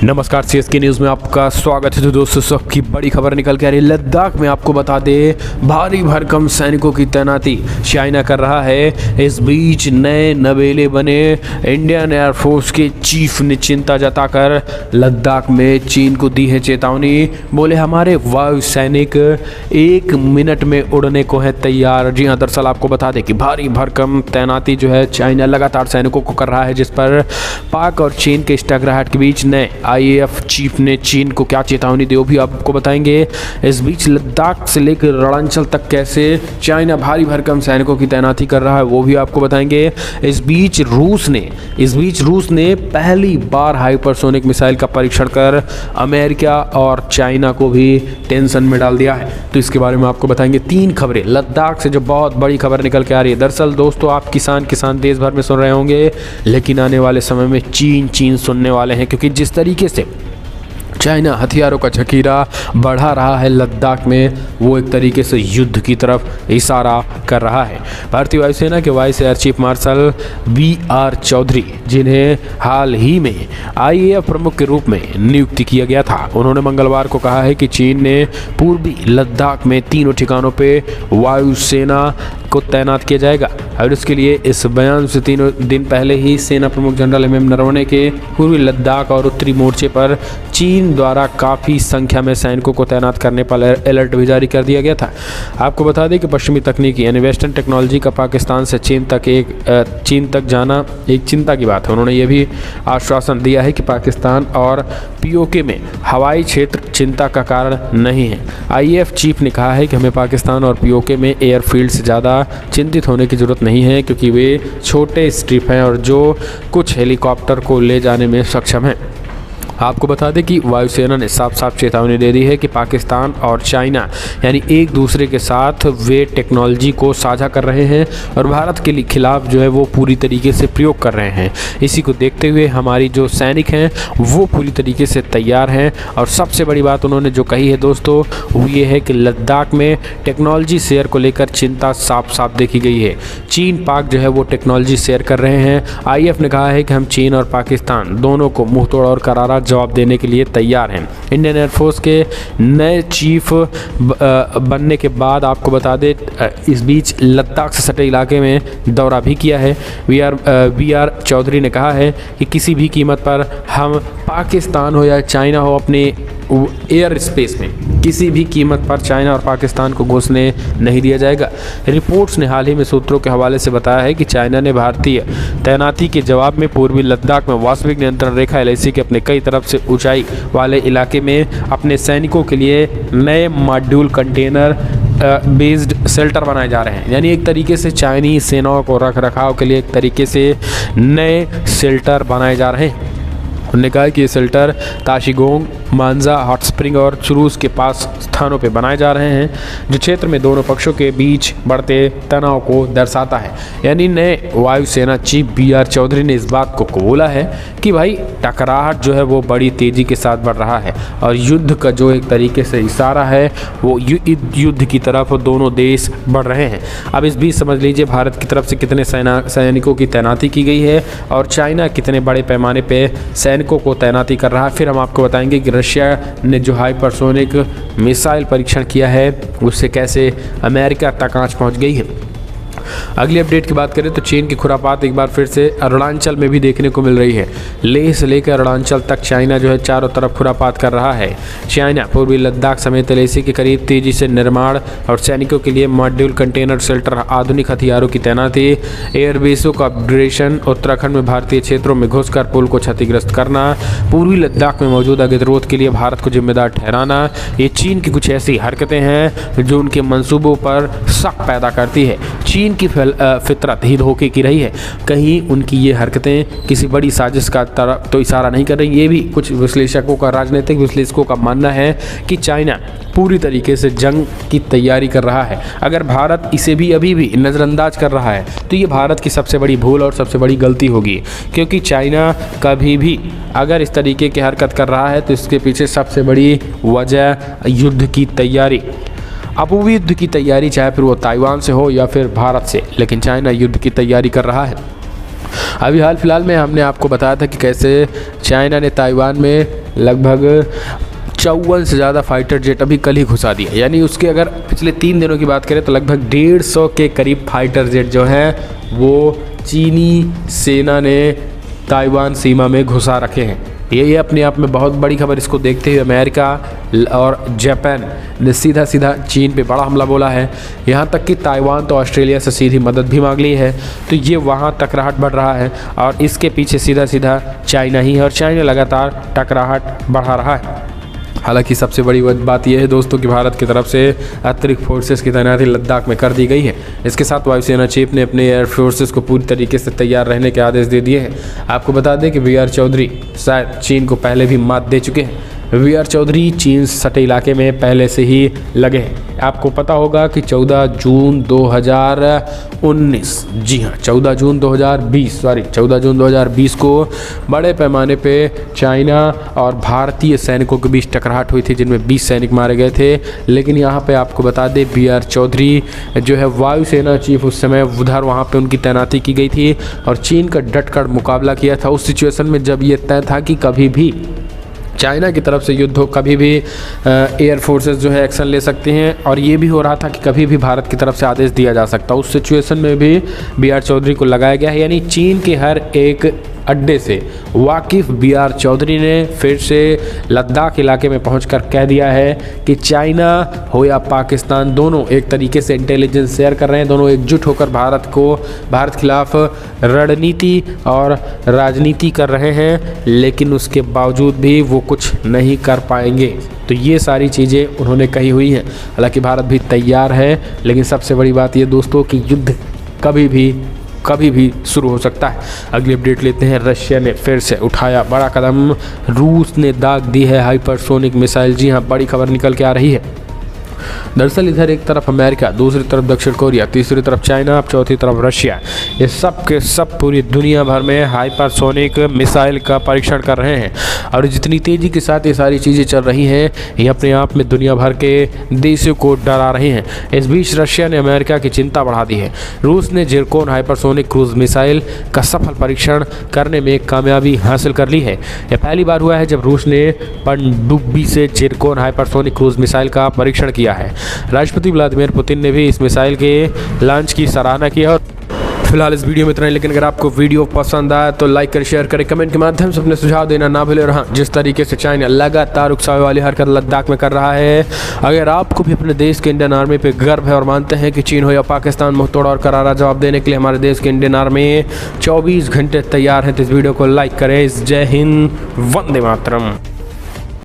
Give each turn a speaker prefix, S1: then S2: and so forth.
S1: नमस्कार, CSK news में आपका स्वागत है। तो दोस्तों, सबकी बड़ी खबर निकल के आ रही है। लद्दाख में आपको बता दें, भारी भरकम सैनिकों की तैनाती चाइना कर रहा है। इस बीच नए नवेले बने इंडियन एयरफोर्स के चीफ ने चिंता जताकर लद्दाख में चीन को दी है चेतावनी। बोले हमारे वायु सैनिक 1 मिनट में उड़ने को है तैयार। जी हाँ, दरअसल आपको बता दें कि भारी भरकम तैनाती जो है चाइना लगातार सैनिकों को कर रहा है, जिस पर पाक और चीन के टकराहट के बीच नए आईएएफ चीफ ने चीन को क्या चेतावनी दी वो भी आपको बताएंगे। इस बीच लद्दाख से लेकर रणचल तक कैसे चाइना भारी भरकम सैनिकों की तैनाती कर रहा है वो भी आपको बताएंगे। इस बीच रूस ने पहली बार हाइपरसोनिक मिसाइल का परीक्षण कर अमेरिका और चाइना को भी टेंशन में डाल दिया है। तो इसके बारे में आपको बताएंगे 3 खबरें लद्दाख से जो बहुत बड़ी खबर निकल के आ रही है। दरअसल दोस्तों, आप किसान देश भर में सुन रहे होंगे, लेकिन आने वाले समय में चीन सुनने वाले हैं, क्योंकि जिस तरीके से चाइना हथियारों का जखीरा बढ़ा रहा है लद्दाख में, वो एक तरीके से युद्ध की तरफ इशारा कर रहा है। भारतीय वायुसेना के vice air chief marshal BR Chaudhary, जिन्हें हाल ही में आईएएफ प्रमुख के रूप में नियुक्ति किया गया था, उन्होंने मंगलवार को कहा है कि चीन ने पूर्वी लद्दाख में 3 ठिकानों पर वायुसेना को तैनात किया जाएगा। और इसके लिए इस बयान से 3 दिन पहले ही सेना प्रमुख जनरल MM नरवणे के पूर्वी लद्दाख और उत्तरी मोर्चे पर चीन द्वारा काफ़ी संख्या में सैनिकों को तैनात करने पर अलर्ट भी जारी कर दिया गया था। आपको बता दें कि पश्चिमी तकनीकी यानी वेस्टर्न टेक्नोलॉजी का पाकिस्तान से चीन तक जाना एक चिंता की बात है। उन्होंने ये भी आश्वासन दिया है कि पाकिस्तान और POK में हवाई क्षेत्र चिंता का कारण नहीं है। IAF चीफ ने कहा है कि हमें पाकिस्तान और POK में एयरफील्ड से ज़्यादा चिंतित होने की ज़रूरत नहीं है, क्योंकि वे छोटे स्ट्रिप हैं और जो कुछ हेलीकॉप्टर को ले जाने में सक्षम हैं। आपको बता दें कि वायुसेना ने साफ चेतावनी दे दी है कि पाकिस्तान और चाइना यानी एक दूसरे के साथ वे टेक्नोलॉजी को साझा कर रहे हैं और भारत के खिलाफ जो है वो पूरी तरीके से प्रयोग कर रहे हैं। इसी को देखते हुए हमारी जो सैनिक हैं वो पूरी तरीके से तैयार हैं। और सबसे बड़ी बात उन्होंने जो कही है दोस्तों, वो ये है कि लद्दाख में टेक्नोलॉजी शेयर को लेकर चिंता साफ देखी गई है। चीन पाक जो है वो टेक्नोलॉजी शेयर कर रहे हैं। IAF ने कहा है कि हम चीन और पाकिस्तान दोनों को मुँह तोड़ और करारा जवाब देने के लिए तैयार हैं। इंडियन एयरफोर्स के नए चीफ बनने के बाद आपको बता दें, इस बीच लद्दाख से सटे इलाके में दौरा भी किया है। BR चौधरी ने कहा है कि किसी भी कीमत पर हम पाकिस्तान हो या चाइना हो, अपने एयर स्पेस में किसी भी कीमत पर चाइना और पाकिस्तान को घुसने नहीं दिया जाएगा। रिपोर्ट्स ने हाल ही में सूत्रों के हवाले से बताया है कि चाइना ने भारतीय तैनाती के जवाब में पूर्वी लद्दाख में वास्तविक नियंत्रण रेखा LAC के अपने कई तरफ से ऊंचाई वाले इलाके में अपने सैनिकों के लिए नए मॉड्यूल कंटेनर बेस्ड शेल्टर बनाए जा रहे हैं। यानी एक तरीके से चाइनीज सेनाओं को रख रखाव के लिए एक तरीके से नए शेल्टर बनाए जा रहे हैं। उन्होंने कहा कि ये शेल्टर ताशिगोंग, मांजा, हॉट स्प्रिंग और चुरूस के पास स्थानों पे बनाए जा रहे हैं, जो क्षेत्र में दोनों पक्षों के बीच बढ़ते तनाव को दर्शाता है। यानी नए वायुसेना चीफ BR चौधरी ने इस बात को कबूला है कि भाई टकराहट जो है वो बड़ी तेज़ी के साथ बढ़ रहा है और युद्ध का जो एक तरीके से इशारा है वो युद्ध की तरफ दोनों देश बढ़ रहे हैं। अब इस बीच समझ लीजिए भारत की तरफ से कितने सैनिकों की तैनाती की गई है और चाइना कितने बड़े पैमाने पर सैनिकों को तैनाती कर रहा है। फिर हम आपको बताएंगे कि रशिया ने जो हाइपरसोनिक मिसाइल परीक्षण किया है उससे कैसे अमेरिका तक आंच पहुंच गई है। अगली अपडेट की बात करें तो चीन की खुरापात एक बार फिर से अरुणाचल में भी देखने को मिल रही है। लेह से लेकर अरुणाचल तक चाइना जो है चारों तरफ खुरापात कर रहा है। चाइना पूर्वी लद्दाख समेत LAC के करीब तेजी से निर्माण और सैनिकों के लिए मॉड्यूल कंटेनर शेल्टर, आधुनिक हथियारों की तैनाती, एयरबेसों का अपग्रेडेशन, उत्तराखंड में भारतीय क्षेत्रों में घुसकर पुल को क्षतिग्रस्त करना, पूर्वी लद्दाख में मौजूदा गतिरोध के लिए भारत को जिम्मेदार ठहराना, ये चीन की कुछ ऐसी हरकतें हैं जो उनके मंसूबों पर शक पैदा करती है। चीन की फितरत ही धोखे की रही है। कहीं उनकी ये हरकतें किसी बड़ी साजिश का तरफ तो इशारा नहीं कर रही। ये भी कुछ विश्लेषकों का, राजनीतिक विश्लेषकों का मानना है कि चाइना पूरी तरीके से जंग की तैयारी कर रहा है। अगर भारत इसे भी अभी भी नज़रअंदाज कर रहा है तो ये भारत की सबसे बड़ी भूल और सबसे बड़ी गलती होगी, क्योंकि चाइना कभी भी अगर इस तरीके की हरकत कर रहा है तो इसके पीछे सबसे बड़ी वजह युद्ध की तैयारी। अब वो युद्ध की तैयारी चाहे फिर वो ताइवान से हो या फिर भारत से, लेकिन चाइना युद्ध की तैयारी कर रहा है। अभी हाल फिलहाल में हमने आपको बताया था कि कैसे चाइना ने ताइवान में लगभग 54 से ज़्यादा फाइटर जेट अभी कल ही घुसा दिया। यानी उसके अगर पिछले 3 दिनों की बात करें तो लगभग 150 के करीब फाइटर जेट जो हैं वो चीनी सेना ने ताइवान सीमा में घुसा रखे हैं। ये अपने आप में बहुत बड़ी खबर। इसको देखते हुए अमेरिका और जापान ने सीधा सीधा चीन पे बड़ा हमला बोला है। यहाँ तक कि ताइवान तो ऑस्ट्रेलिया से सीधी मदद भी मांग ली है। तो ये वहाँ टकराहट बढ़ रहा है और इसके पीछे सीधा सीधा चाइना ही है और चाइना लगातार टकराहट बढ़ा रहा है। हालांकि सबसे बड़ी बात यह है दोस्तों कि भारत की तरफ से अतिरिक्त फोर्सेस की तैनाती लद्दाख में कर दी गई है। इसके साथ वायुसेना चीफ ने अपने एयर फोर्सेस को पूरी तरीके से तैयार रहने के आदेश दे दिए हैं। आपको बता दें कि वी.आर. चौधरी शायद चीन को पहले भी मात दे चुके हैं। वी.आर. चौधरी चीन सटे इलाके में पहले से ही लगे हैं। आपको पता होगा कि 14 जून 2019 जी हाँ 14 जून 2020 को बड़े पैमाने पे चाइना और भारतीय सैनिकों के बीच टकराहट हुई थी जिनमें 20 सैनिक मारे गए थे। लेकिन यहाँ पे आपको बता दें वी.आर. चौधरी जो है वायुसेना चीफ उस समय उधर वहाँ पे उनकी तैनाती की गई थी और चीन का डटकर मुकाबला किया था उस सिचुएशन में जब ये तय था कि कभी भी चाइना की तरफ से युद्ध हो, कभी भी एयर फोर्सेस जो है एक्शन ले सकते हैं। और ये भी हो रहा था कि कभी भी भारत की तरफ से आदेश दिया जा सकता। उस सिचुएशन में भी वी.आर. चौधरी को लगाया गया है। यानी चीन के हर एक अड्डे से वाकिफ वी.आर. चौधरी ने फिर से लद्दाख इलाके में पहुंचकर कह दिया है कि चाइना हो या पाकिस्तान दोनों एक तरीके से इंटेलिजेंस शेयर कर रहे हैं। दोनों एकजुट होकर भारत खिलाफ रणनीति और राजनीति कर रहे हैं, लेकिन उसके बावजूद भी वो कुछ नहीं कर पाएंगे। तो ये सारी चीज़ें उन्होंने कही हुई हैं। हालांकि भारत भी तैयार है, लेकिन सबसे बड़ी बात ये दोस्तों कि युद्ध कभी भी शुरू हो सकता है। अगली अपडेट लेते हैं। रशिया ने फिर से उठाया बड़ा कदम। रूस ने दाग दी है हाइपरसोनिक मिसाइल। जी हाँ, बड़ी खबर निकल के आ रही है। दरअसल इधर एक तरफ अमेरिका, दूसरी तरफ दक्षिण कोरिया, तीसरी तरफ चाइना, अब चौथी तरफ रशिया, ये सब के सब पूरी दुनिया भर में हाइपरसोनिक मिसाइल का परीक्षण कर रहे हैं। और जितनी तेज़ी के साथ ये सारी चीज़ें चल रही हैं ये अपने आप में दुनिया भर के देशों को डरा रही हैं। इस बीच रशिया ने अमेरिका की चिंता बढ़ा दी है। रूस ने जिरकोन हाइपरसोनिक क्रूज मिसाइल का सफल परीक्षण करने में कामयाबी हासिल कर ली है। यह पहली बार हुआ है जब रूस ने पनडुब्बी से जिरकोन हाइपरसोनिक क्रूज मिसाइल का परीक्षण किया है। राष्ट्रपति व्लादिमीर पुतिन ने भी इस मिसाइल के लॉन्च की सराहना की है। और फिलहाल इस वीडियो में इतना ही, लेकिन अगर आपको वीडियो पसंद आया तो लाइक कर, शेयर करें, कमेंट के माध्यम से अपने सुझाव देना ना भूलें। और हाँ, जिस तरीके से चाइना लगातार उकसावे वाली हरकत लद्दाख में कर रहा है, अगर आपको भी अपने देश के इंडियन आर्मी पे गर्व है और मानते हैं कि चीन हो या पाकिस्तान, मुंहतोड़ और करारा जवाब देने के लिए हमारे देश के इंडियन आर्मी 24 घंटे तैयार है, तो इस वीडियो को लाइक करें। जय हिंद, वंदे मातरम।